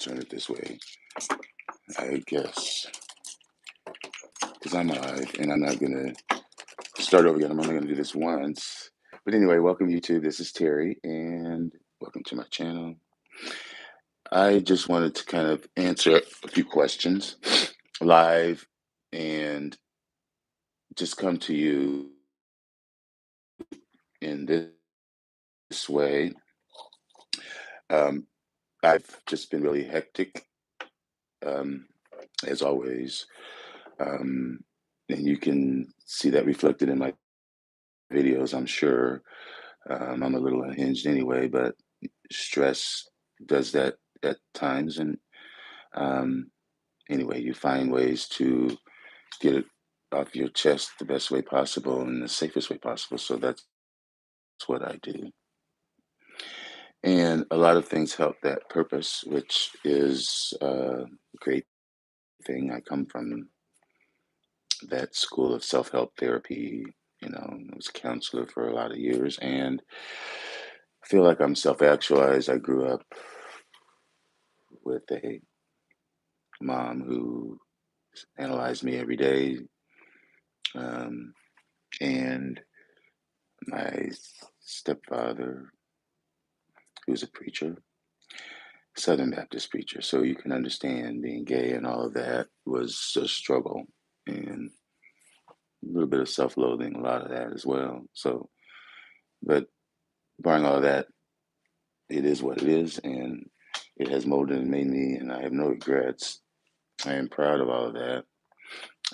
turn it this way, I guess, because I'm live and I'm not going to start over again. I'm only going to do this once. But anyway, welcome YouTube. This is Terry and welcome to my channel. I just wanted to kind of answer a few questions live and just come to you in this way. Um, I've just been really hectic, um, as always. Um, and you can see that reflected in my videos, I'm sure. I'm a little unhinged anyway, but stress does that at times. And um, anyway, you find ways to get it off your chest the best way possible and the safest way possible. So that's what I do. And a lot of things help that purpose, which is a great thing. I come from that school of self-help therapy. I was a counselor for a lot of years and I feel like I'm self-actualized. I grew up with a mom who analyzed me every day, um, and my stepfather, who's a preacher, Southern Baptist preacher. So you can understand being gay and all of that was a struggle and a little bit of self-loathing, a lot of that as well. So, but barring all of that, it is what it is, and it has molded and made me, and I have no regrets. I am proud of all of that.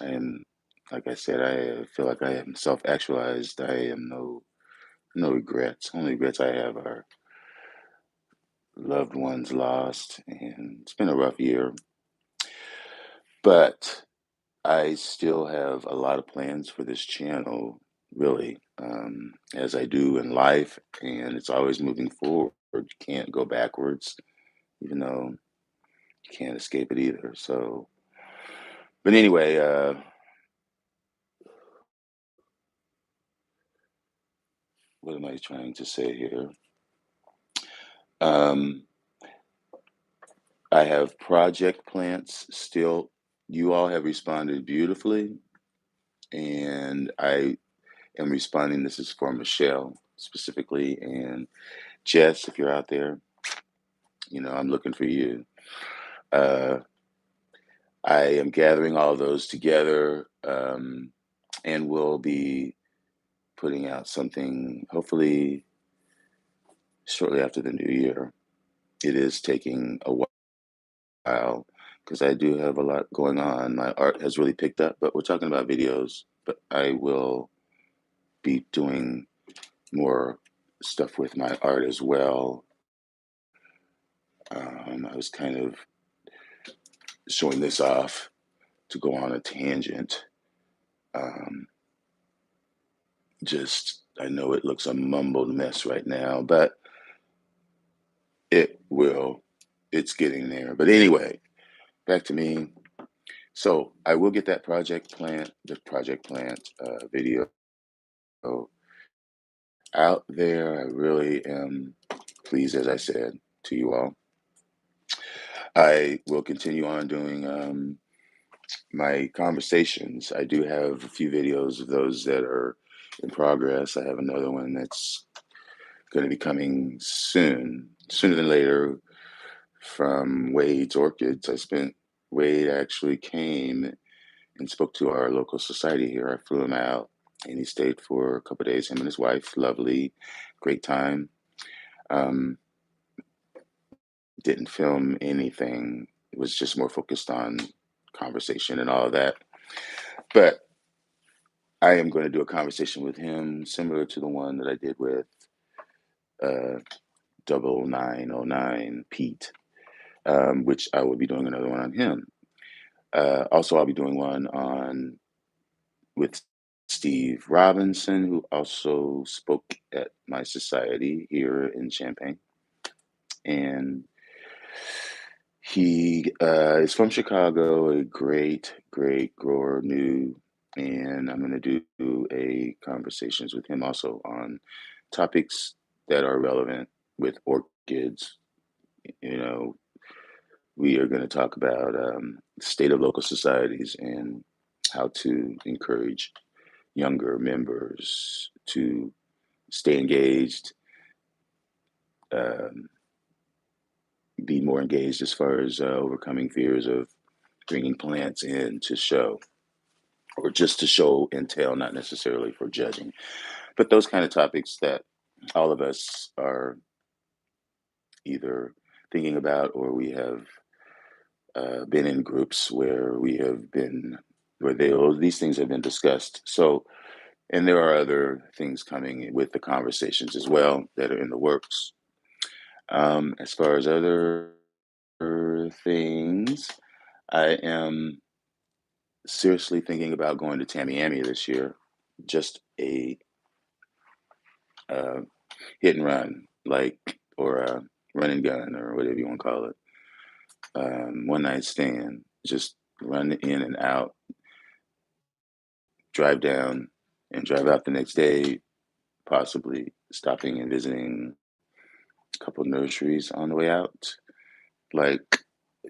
And like I said, I feel like I am self-actualized. I am no regrets. Only regrets I have are loved ones lost, and it's been a rough year. But I still have a lot of plans for this channel, really, as I do in life, and it's always moving forward. You can't go backwards, even though you can't escape it either. So, but anyway, what am I trying to say here? Um, I have project plants still. You all have responded beautifully, and I am responding. This is for Michelle specifically, and Jess, if you're out there, I'm looking for you. Uh, I am gathering all those together, and we'll be putting out something hopefully shortly after the new year. It is taking a while because I do have a lot going on. My art has really picked up, but we're talking about videos. But I will be doing more stuff with my art as well. I was kind of showing this off to go on a tangent. Um, I know it looks a mumbled mess right now, but it will, it's getting there. But anyway, back to me. So I will get that the project plant video out there. I really am pleased, as I said to you all. I will continue on doing my conversations. I do have a few videos of those that are in progress. I have another one that's going to be coming sooner than later, from Wade's Orchids. Wade actually came and spoke to our local society here. I flew him out and he stayed for a couple of days, him and his wife. Lovely, great time. Um, didn't film anything. It was just more focused on conversation and all of that. But I am going to do a conversation with him similar to the one that I did with uh, 909 Pete, which I will be doing another one on him. Also, I'll be doing one with Steve Robinson, who also spoke at my society here in Champaign. And he is from Chicago, a great, great grower, new. And I'm going to do a conversations with him also on topics that are relevant with orchids, you know, We are going to talk about the state of local societies and how to encourage younger members to stay engaged, um, be more engaged as far as overcoming fears of bringing plants in to show, or just to show and tell, not necessarily for judging. But those kind of topics that all of us are either thinking about, or we have been in groups where we have been, where these things have been discussed. So, and there are other things coming with the conversations as well that are in the works. As far as other things, I am seriously thinking about going to Tamiami this year. Just a uh, hit and run, like, or a run and gun, or whatever you want to call it. One night stand, just run in and out, drive down, and drive out the next day, possibly stopping and visiting a couple nurseries on the way out, like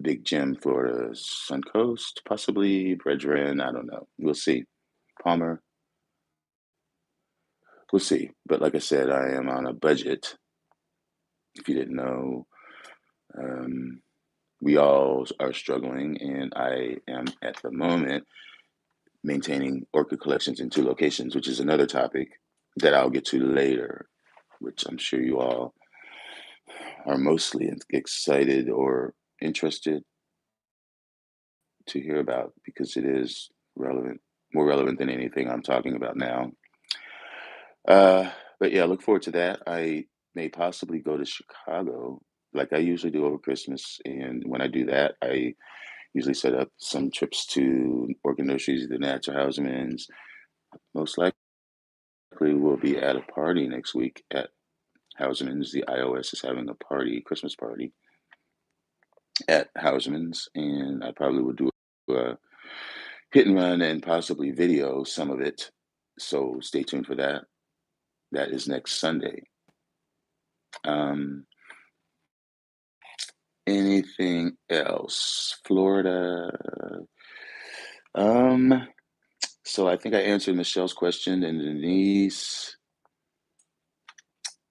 Big Jim, Florida, Suncoast, possibly Brethren. I don't know. We'll see. Palmer, we'll see. But like I said, I am on a budget. If you didn't know, um, we all are struggling, and I am at the moment maintaining orchid collections in two locations, which is another topic that I'll get to later, which I'm sure you all are mostly excited or interested to hear about, because it is relevant, more relevant than anything I'm talking about now. Uh, but yeah, look forward to that. I may possibly go to Chicago like I usually do over Christmas. And when I do that, I usually set up some trips to orchid nurseries, the Natural Housemans. Most likely we'll be at a party next week at Housemans. The iOS is having a party, Christmas party at Housemans, and I probably will do a hit and run and possibly video some of it. So stay tuned for that. That is next Sunday. Um, Anything else? Florida. Um, so I think I answered Michelle's question, and Denise.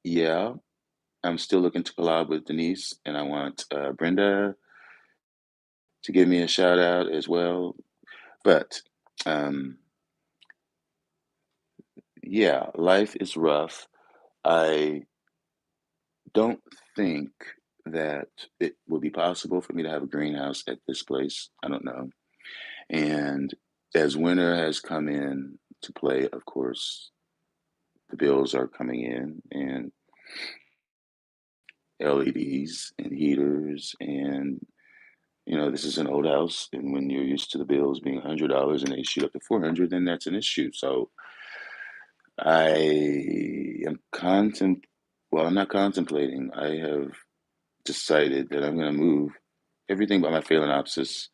Yeah, I'm still looking to collab with Denise, and I want Brenda to give me a shout out as well. But um, yeah, life is rough. I don't think that it will be possible for me to have a greenhouse at this place. I don't know. And as winter has come in to play, of course, the bills are coming in, and LEDs and heaters, and this is an old house, and when you're used to the bills being $100 and they shoot up to 400, then that's an issue. So I am well, I'm not contemplating. I have decided that I'm going to move everything but my Phalaenopsis,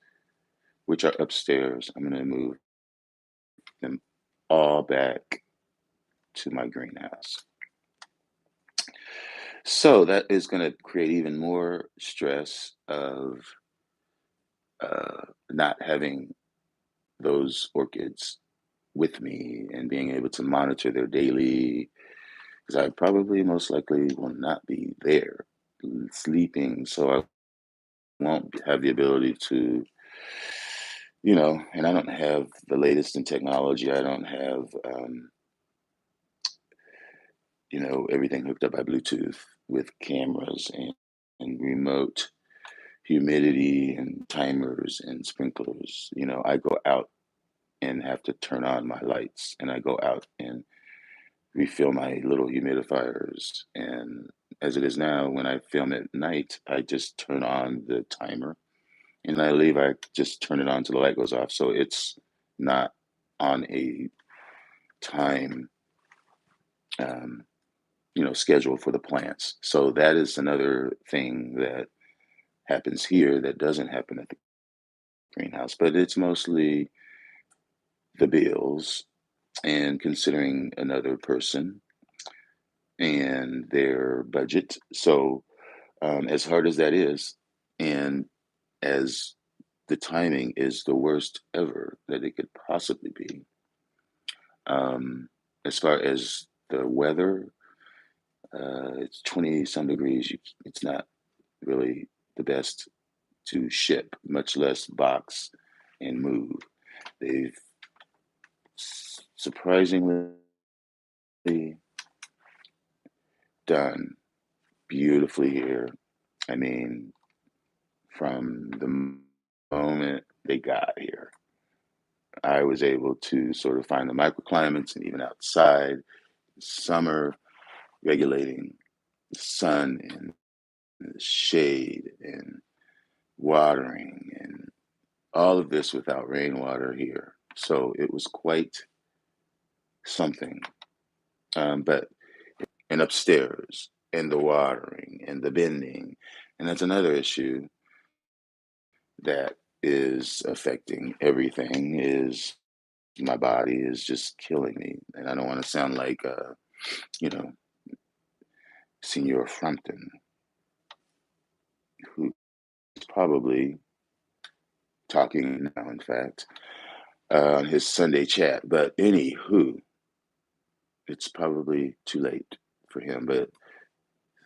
which are upstairs. I'm going to move them all back to my greenhouse. So that is going to create even more stress of not having those orchids with me and being able to monitor their daily, because I probably most likely will not be there sleeping. So I won't have the ability to, and I don't have the latest in technology. I don't have, everything hooked up by Bluetooth with cameras and remote humidity and timers and sprinklers. I go out and have to turn on my lights, and I go out and refill my little humidifiers. And as it is now, when I film at night, I just turn on the timer, and I leave. I just turn it on till the light goes off. So it's not on a time, um, schedule for the plants. So that is another thing that happens here that doesn't happen at the greenhouse. But it's mostly the bills and considering another person and their budget. So as hard as that is, and as the timing is the worst ever that it could possibly be. Um, as far as the weather, it's 20 some degrees. It's not really the best to ship, much less box and move. They've surprisingly done beautifully here. I mean, from the moment they got here, I was able to sort of find the microclimates and even outside, summer, regulating the sun and the shade and watering and all of this without rainwater here. So it was quite something. But and upstairs and the watering and the bending, and that's another issue that is affecting everything. Is my body is just killing me, and I don't want to sound like you know, Senor Frampton, who's probably talking now, in fact, on his Sunday chat. But anywho, it's probably too late for him, but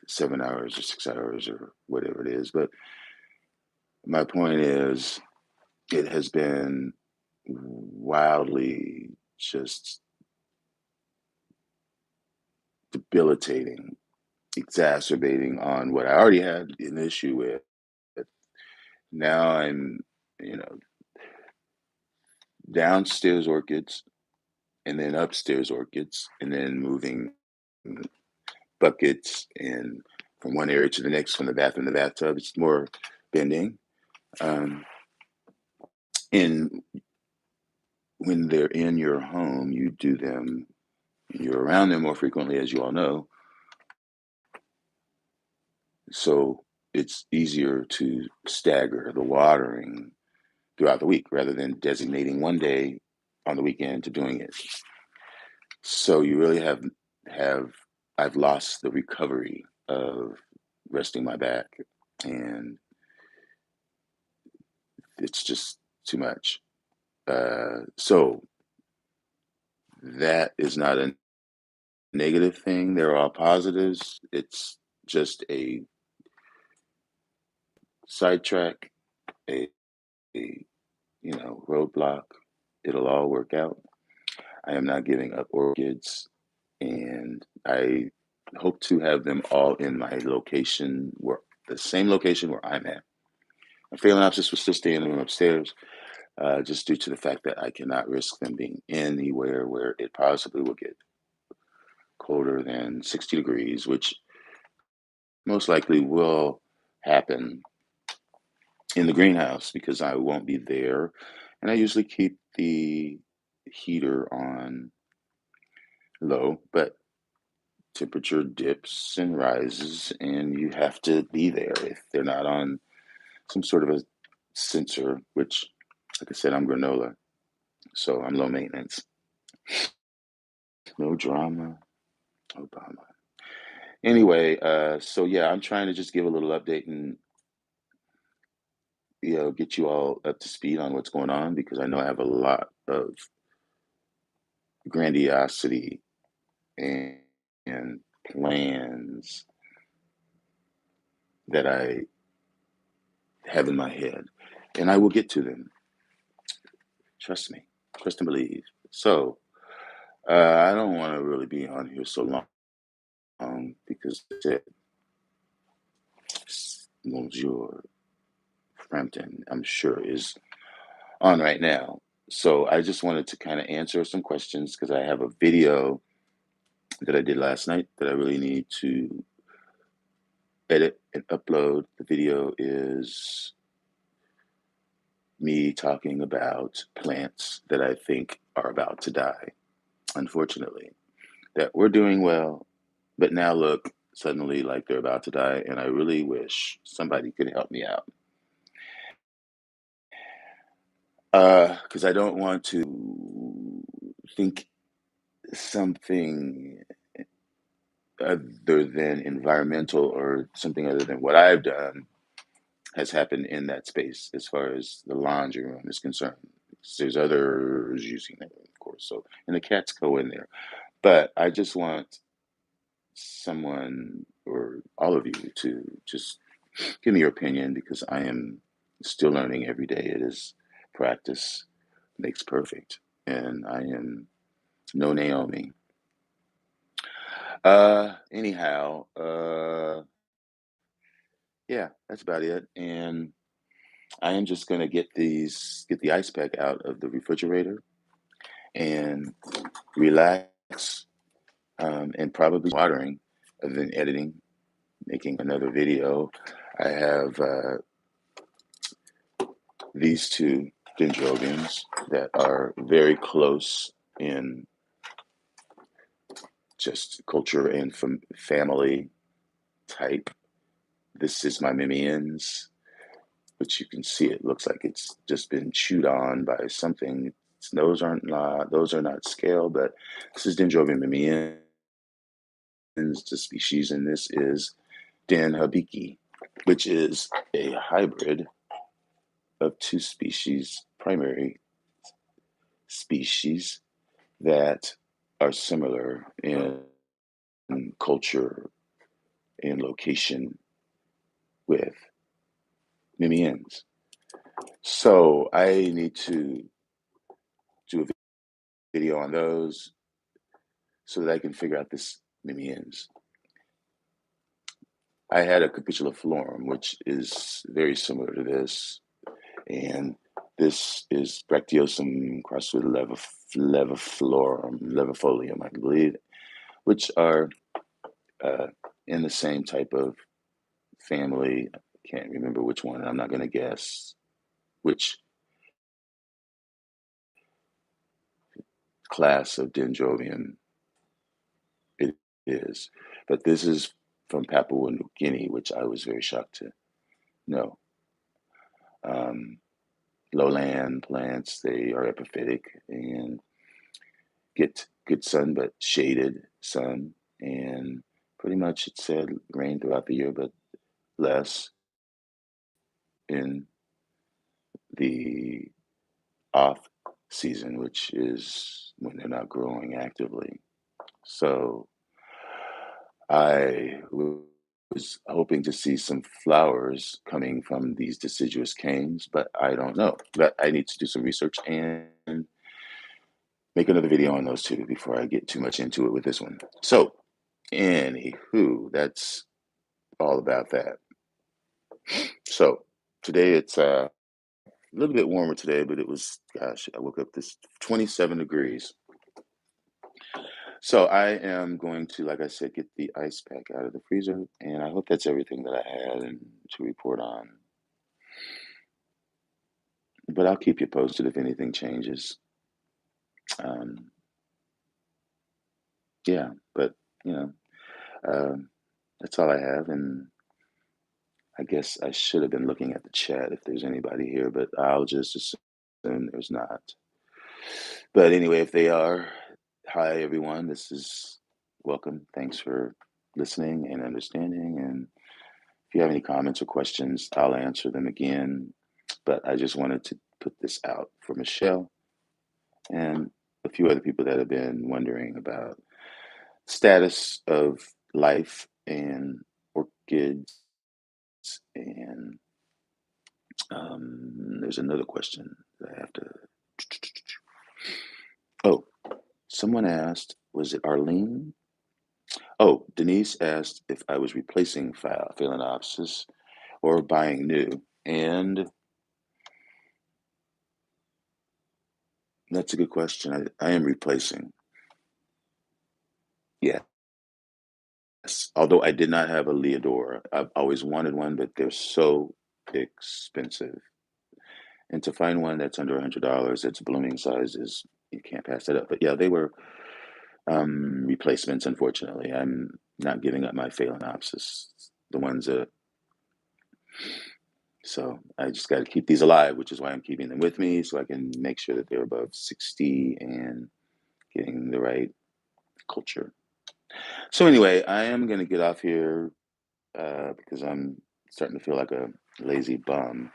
7 hours or 6 hours or whatever it is. But my point is, it has been wildly just debilitating, exacerbating on what I already had an issue with. Now I'm, you know, downstairs orchids and then upstairs orchids and then moving buckets and from one area to the next, from the bathroom to the bathtub. It's more bending. Um, and when they're in your home, you do them, you're around them more frequently, as you all know. So it's easier to stagger the watering throughout the week rather than designating one day on the weekend to doing it. So you really have I've lost the recovery of resting my back, and it's just too much. So that is not a negative thing. There are positives. It's just a sidetrack, a, a roadblock. It'll all work out. I am not giving up orchids, and I hope to have them all in my location, where the same location where I'm at. My Phalaenopsis will still stay in the room upstairs, just due to the fact that I cannot risk them being anywhere where it possibly will get colder than 60 degrees, which most likely will happen in the greenhouse because I won't be there. And I usually keep the heater on low, but temperature dips and rises, and you have to be there if they're not on some sort of a sensor, which, like I said, I'm granola, so I'm low maintenance. No drama, Obama. Anyway, so yeah, I'm trying to just give a little update and get you all up to speed on what's going on because I know I have a lot of grandiosity and, and plans that I have in my head, and I will get to them. Trust me, trust and believe. So I don't want to really be on here so long because Monsieur Frampton, I'm sure, is on right now. So I just wanted to kind of answer some questions because I have a video that I did last night that I really need to edit and upload. The video is me talking about plants that I think are about to die, unfortunately. That we're doing well, but now look suddenly like they're about to die, and I really wish somebody could help me out. Because I don't want to think something other than environmental or something other than what I've done has happened in that space as far as the laundry room is concerned. There's others using it, of course. So, and the cats go in there. But I just want someone or all of you to just give me your opinion because I am still learning every day. It is practice makes perfect. And I am no Naomi. Anyhow, yeah, that's about it. And I am just gonna get the ice pack out of the refrigerator and relax, and probably watering, and then editing, making another video. I have these two dendrobiums that are very close in just culture and family type. This is my mimians, which you can see it looks like it's just been chewed on by something. Those are not scale, but this is Dendrobium mimians, the species, and this is Den habiki, which is a hybrid of two species, primary species that are similar in culture and location with mimians. So I need to do a video on those so that I can figure out this mimians. I had a capituliflorum, which is very similar to this, and this is Bracteosum crossed with levifolium, I believe, which are uh, in the same type of family. I can't remember which one. I'm not going to guess which class of Dendrobium it is, but this is from Papua New Guinea, which I was very shocked to know. Um, Lowland plants, they are epiphytic and get good sun, but shaded sun. And pretty much it said rain throughout the year, but less in the off season, which is when they're not growing actively. So I was hoping to see some flowers coming from these deciduous canes, but I don't know. But I need to do some research and make another video on those two before I get too much into it with this one. So, anywho, that's all about that. So, today it's a little bit warmer today, but it was, gosh, I woke up this 27 degrees. So, I am going to, like I said, get the ice pack out of the freezer, and I hope that's everything that I had and to report on. But I'll keep you posted if anything changes. Um, yeah, but you know, um, that's all I have, and I guess I should have been looking at the chat if there's anybody here, but I'll just assume there's not. But anyway, if they are, hi everyone. This is welcome. Thanks for listening and understanding. And if you have any comments or questions, I'll answer them again. But I just wanted to put this out for Michelle and a few other people that have been wondering about status of life and orchids. And there's another question that I have to. Oh, someone asked, was it Arlene? Oh, Denise asked if I was replacing Phalaenopsis or buying new. And that's a good question. I am replacing. Yes. Although I did not have a Leodora. I've always wanted one, but they're so expensive. And to find one that's under $100, that's blooming sizes, you can't pass that up. But yeah, they were replacements, unfortunately. I'm not giving up my Phalaenopsis. The ones that So I just got to keep these alive, which is why I'm keeping them with me so I can make sure that they're above 60 and getting the right culture. So anyway, I am going to get off here because I'm starting to feel like a lazy bum,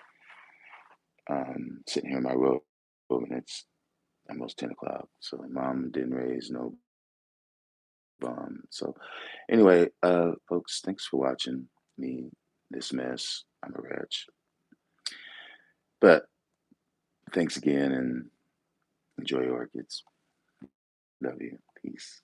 sitting here in my robe, and it's almost 10 o'clock. So mom didn't raise no bum. So anyway, folks, thanks for watching me, this mess. I'm a wretch. But thanks again and enjoy your orchids. Love you. Peace.